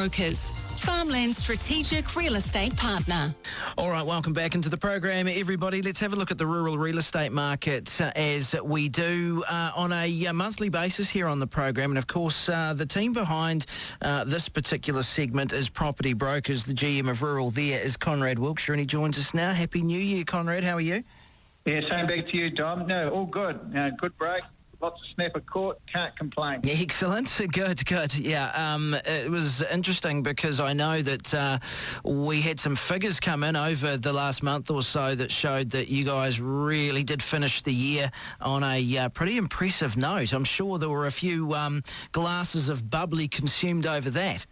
Brokers, Farmland's strategic real estate partner. All right, welcome back into the program, everybody. Let's have a look at the rural real estate market as we do on a monthly basis here on the program. And of course, the team behind this particular segment is Property Brokers. The GM of Rural there is Conrad Wilkshire, and he joins us now. Happy New Year, Conrad. How are you? Yeah, same back to you, Dom. No, all good. Good break. Lots of snapper caught. Can't complain. Excellent. Good. Yeah, it was interesting because I know that we had some figures come in over the last month or so that showed that you guys really did finish the year on a pretty impressive note. I'm sure there were a few glasses of bubbly consumed over that.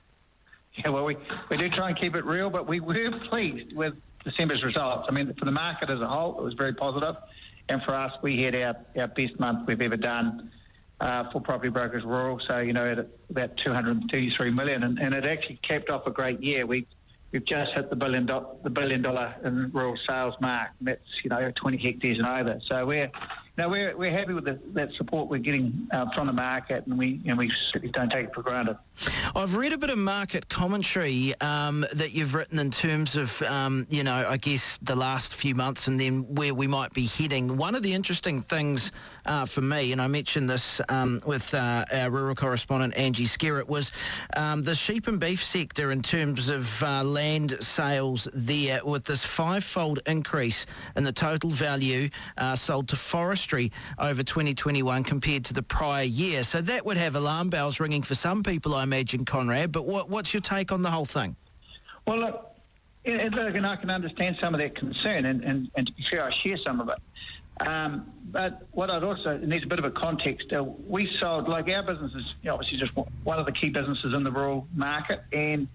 Yeah, well, we do try and keep it real, but we were pleased with December's results. I mean, for the market as a whole, it was very positive. And for us, we had our best month we've ever done for Property Brokers Rural. So, at about 233 million. And it actually capped off a great year. We've just hit the $1 billion in rural sales mark. And that's, 20 hectares and over. So we're happy with that support we're getting from the market, and we certainly don't take it for granted. I've read a bit of market commentary that you've written in terms of, I guess the last few months and then where we might be heading. One of the interesting things for me, and I mentioned this with our rural correspondent Angie Skerritt, was the sheep and beef sector in terms of land sales there, with this 5-fold increase in the total value sold to forestry over 2021 compared to the prior year. So that would have alarm bells ringing for some people, I imagine, Conrad, but what's your take on the whole thing? Well, look, and I can understand some of that concern, and to be fair, I share some of it. But what I'd also, and there's a bit of a context, we sold, like our business is obviously just one of the key businesses in the rural market, and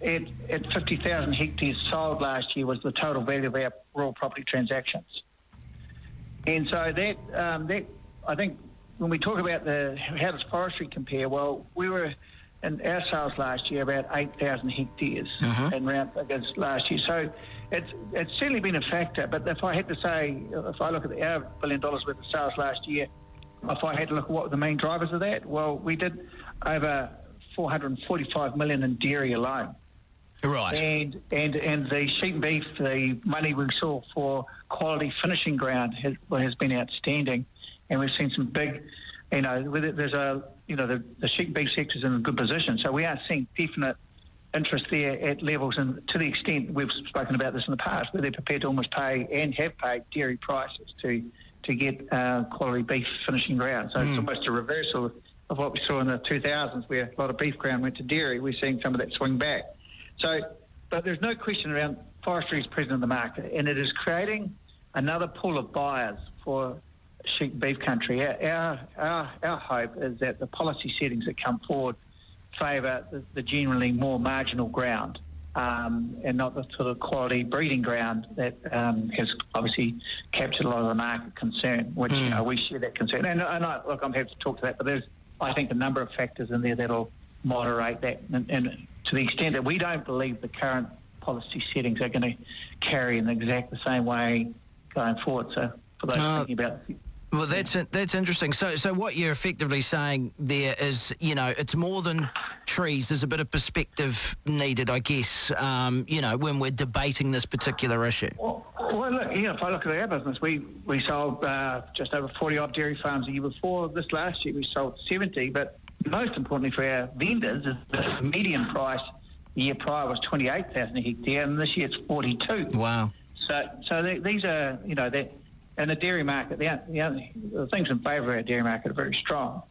at 50,000 hectares sold last year was the total value of our rural property transactions. And so that I think when we talk about how does forestry compare, well, we were in our sales last year about 8,000 hectares in round figures last year. So it's certainly been a factor. But if I had to say, if I look at our $1 billion worth of sales last year, if I had to look at what were the main drivers of that, well, we did over 445 million in dairy alone. Right. And the sheep and beef, the money we saw for quality finishing ground has been outstanding, and we've seen some big, there's the sheep and beef sector's in a good position, so we are seeing definite interest there at levels, and to the extent we've spoken about this in the past, where they're prepared to almost pay and have paid dairy prices to get quality beef finishing ground. So it's almost a reversal of what we saw in the 2000s, where a lot of beef ground went to dairy. We're seeing some of that swing back. So, but there's no question around forestry is present in the market, and it is creating another pool of buyers for sheep and beef country. Our hope is that the policy settings that come forward favour the generally more marginal ground, and not the sort of quality breeding ground that has obviously captured a lot of the market concern, which we share that concern. And I'm happy to talk to that, but there's, I think, a number of factors in there that'll moderate that, and to the extent that we don't believe the current policy settings are going to carry in exact the same way going forward. So for those thinking about... Well, that's interesting. So what you're effectively saying there is, it's more than trees. There's a bit of perspective needed, I guess, when we're debating this particular issue. Well, look, if I look at our business, we sold just over 40-odd dairy farms a year before. This last year we sold 70, but most importantly for our vendors is the median price the year prior was 28,000 a hectare, and this year it's 42. Wow. So these are, that... And the dairy market, the things in favour of our dairy market are very strong.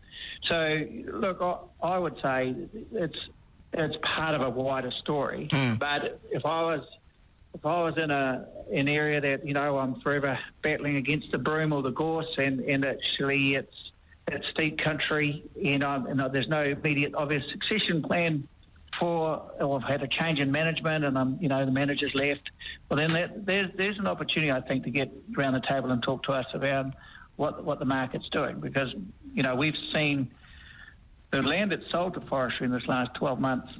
So, look, I would say it's part of a wider story. But if I was in an area that I'm forever battling against the broom or the gorse, and actually it's steep country, and there's no immediate obvious succession plan or I've had a change in management, and the manager's left, well then there's an opportunity, I think, to get around the table and talk to us about what the market's doing, because we've seen the land that's sold to forestry in this last 12 months.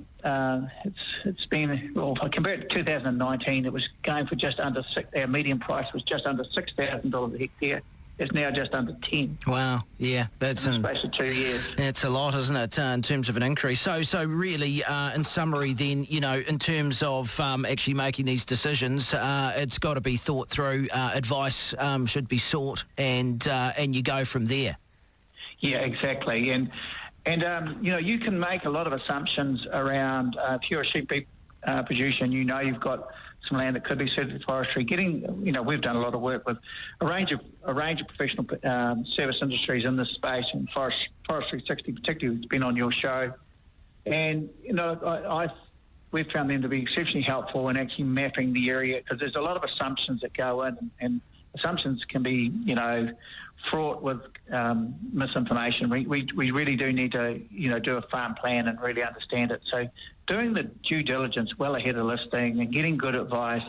It's been, well, if I compare it to 2019, it was going for just under our median price was just under $6,000 a hectare, is now just under 10. Wow, yeah, that's in the space of 2 years. That's a lot, isn't it, in terms of an increase? So really, in summary, then, you know, in terms of actually making these decisions, it's got to be thought through. Advice should be sought, and you go from there. Yeah, exactly. And you know, you can make a lot of assumptions around if you're a sheep beef producer and you know you've got some land that could be suited for forestry. You know, we've done a lot of work with a range of professional service industries in this space, and Forestry 60 particularly has been on your show. And, you know, we've found them to be exceptionally helpful in actually mapping the area, because there's a lot of assumptions that go in, and assumptions can be, you know, fraught with misinformation. We really do need to, you know, do a farm plan and really understand it. So doing the due diligence well ahead of listing and getting good advice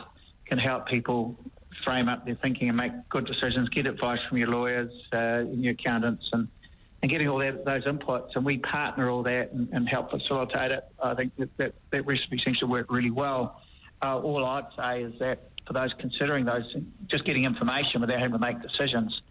can help people frame up their thinking and make good decisions. Get advice from your lawyers, your accountants, and getting all those inputs. And we partner all that and help facilitate it. I think that recipe seems to work really well. All I'd say is that for those considering those, just getting information without having to make decisions,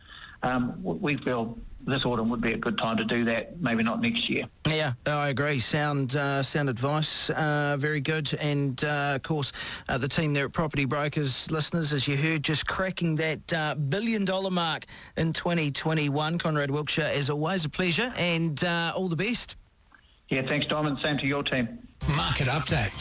we feel this autumn would be a good time to do that, maybe not next year. Yeah, I agree. Sound advice, very good. And, of course, the team there at Property Brokers, listeners, as you heard, just cracking that $1 billion mark in 2021. Conrad Wilkshire, as always, a pleasure, and all the best. Yeah, thanks, Dom, and same to your team. Market Update.